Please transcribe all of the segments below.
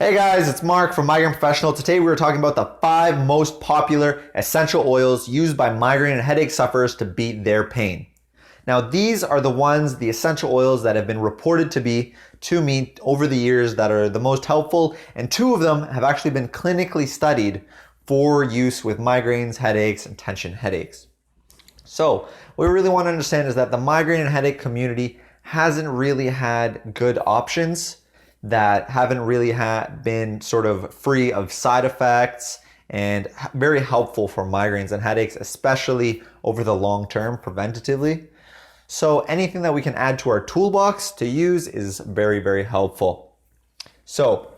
Hey guys, it's Mark from Migraine Professional. Today we were talking about the 5 most popular essential oils used by migraine and headache sufferers to beat their pain. Now these are the essential oils that have been reported to me over the years that are the most helpful, and 2 of them have actually been clinically studied for use with migraines, headaches, and tension headaches. So what we really want to understand is that the migraine and headache community hasn't really had good options that haven't really been sort of free of side effects and very helpful for migraines and headaches, especially over the long term preventatively. So anything that we can add to our toolbox to use is very, very helpful. So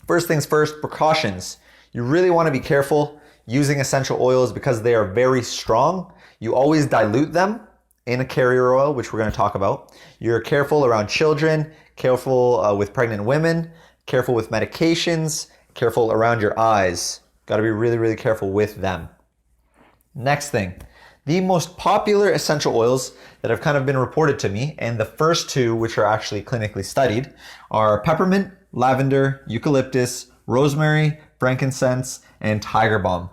first things first, precautions. You really want to be careful using essential oils because they are very strong. You always dilute them in a carrier oil, which we're going to talk about. You're careful around children, careful with pregnant women, careful with medications, careful around your eyes. Got to be really, really careful with them. Next thing, the most popular essential oils that have kind of been reported to me, and the first 2 which are actually clinically studied, are peppermint, lavender, eucalyptus, rosemary, frankincense, and tiger balm.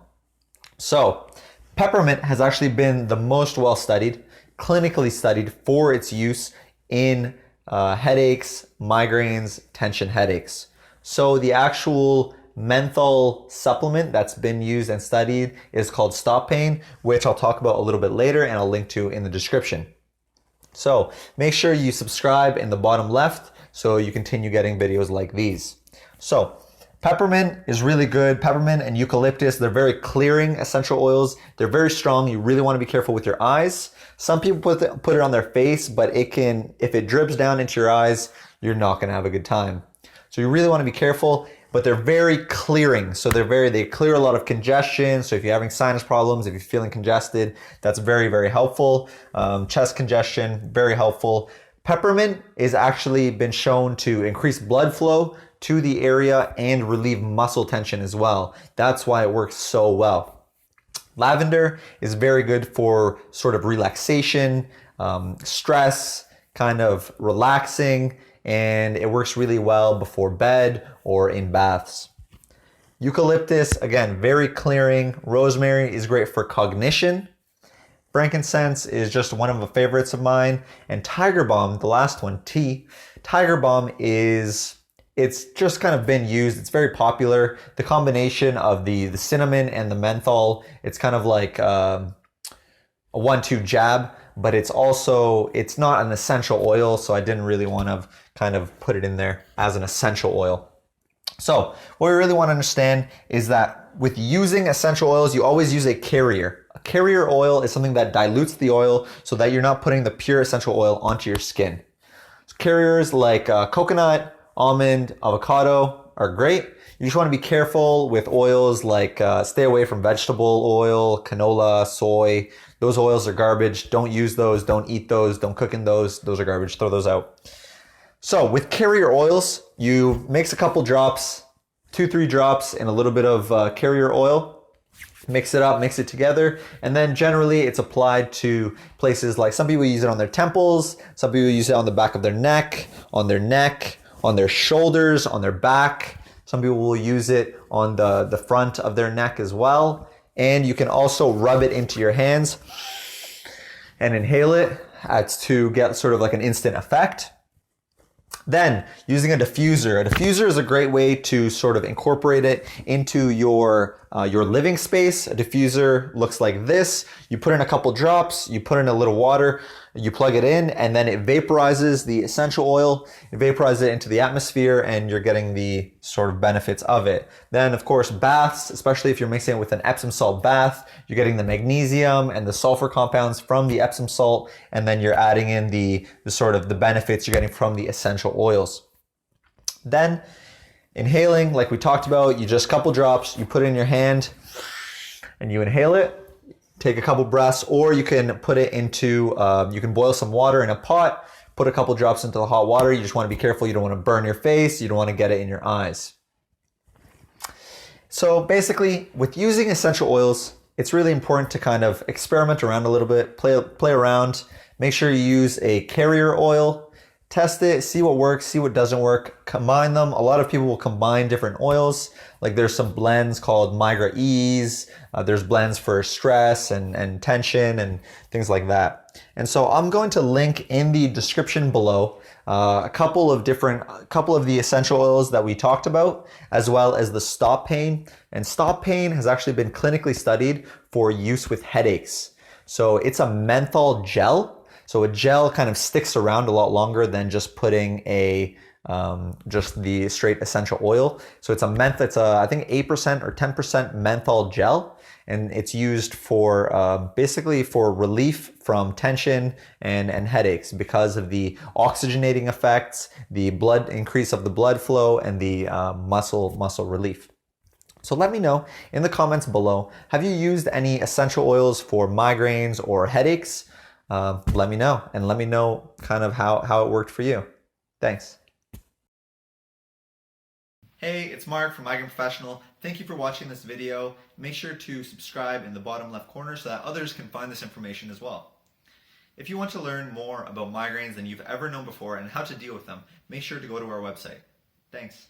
So peppermint has actually been the most well studied, clinically studied for its use in headaches, migraines, tension headaches. So the actual menthol supplement that's been used and studied is called Stop Pain, which I'll talk about a little bit later and I'll link to in the description. So make sure you subscribe in the bottom left so you continue getting videos like these. So peppermint is really good. Peppermint and eucalyptus, they're very clearing essential oils. They're very strong. You really want to be careful with your eyes. Some people put it on their face, but if it drips down into your eyes, you're not going to have a good time. So you really want to be careful, but they're very clearing. So they clear a lot of congestion. So if you're having sinus problems, if you're feeling congested, that's very, very helpful. Chest congestion, very helpful. Peppermint is actually been shown to increase blood flow to the area and relieve muscle tension as well. That's why it works so well. Lavender is very good for sort of relaxation, stress, kind of relaxing, and it works really well before bed or in baths. Eucalyptus, again, very clearing. Rosemary is great for cognition. Frankincense is just one of the favorites of mine. And tiger balm, the last one, tiger balm it's just kind of been used. It's very popular. The combination of the cinnamon and the menthol, it's kind of like a 1-2 jab, but it's not an essential oil, so I didn't really want to kind of put it in there as an essential oil. So what we really want to understand is that with using essential oils, you always use a carrier. A carrier oil is something that dilutes the oil so that you're not putting the pure essential oil onto your skin. So carriers like coconut, almond, avocado are great. You just want to be careful with oils like stay away from vegetable oil, canola, soy. Those oils are garbage. Don't use those. Don't eat those. Don't cook in those. Those are garbage. Throw those out. So with carrier oils, you mix a couple drops, 2-3 drops in a little bit of carrier oil. Mix it up, mix it together, and then generally it's applied to places like some people use it on their temples, some people use it on the back of their neck, on their shoulders, on their back. Some people will use it on the front of their neck as well. And you can also rub it into your hands and inhale it to get sort of like an instant effect. Then using a diffuser. A diffuser is a great way to sort of incorporate it into your living space. A diffuser looks like this. You put in a couple drops, you put in a little water, you plug it in, and then it vaporizes the essential oil. It vaporizes it into the atmosphere, and you're getting the sort of benefits of it. Then, of course, baths, especially if you're mixing it with an epsom salt bath, you're getting the magnesium and the sulfur compounds from the epsom salt, and then you're adding in the sort of the benefits you're getting from the essential oils. Then, inhaling, like we talked about, you just couple drops, you put it in your hand, and you inhale it. Take a couple breaths, or you can put it into, you can boil some water in a pot, put a couple drops into the hot water. You just want to be careful. You don't want to burn your face. You don't want to get it in your eyes. So basically, with using essential oils, it's really important to kind of experiment around a little bit, play around. Make sure you use a carrier oil. Test it, see what works, see what doesn't work, combine them. A lot of people will combine different oils. Like there's some blends called Migra Ease. There's blends for stress and tension and things like that. And so I'm going to link in the description below a couple of the essential oils that we talked about, as well as the stop pain. And stop pain has actually been clinically studied for use with headaches. So it's a menthol gel. So a gel kind of sticks around a lot longer than just putting just the straight essential oil. So it's I think 8% or 10% menthol gel, and it's used for basically for relief from tension and headaches because of the oxygenating effects, the increase of the blood flow, and the muscle relief. So let me know in the comments below, have you used any essential oils for migraines or headaches? Let me know, and let me know kind of how it worked for you. Thanks. Hey, it's Mark from Migraine Professional. Thank you for watching this video. Make sure to subscribe in the bottom left corner so that others can find this information as well. If you want to learn more about migraines than you've ever known before and how to deal with them, make sure to go to our website. Thanks.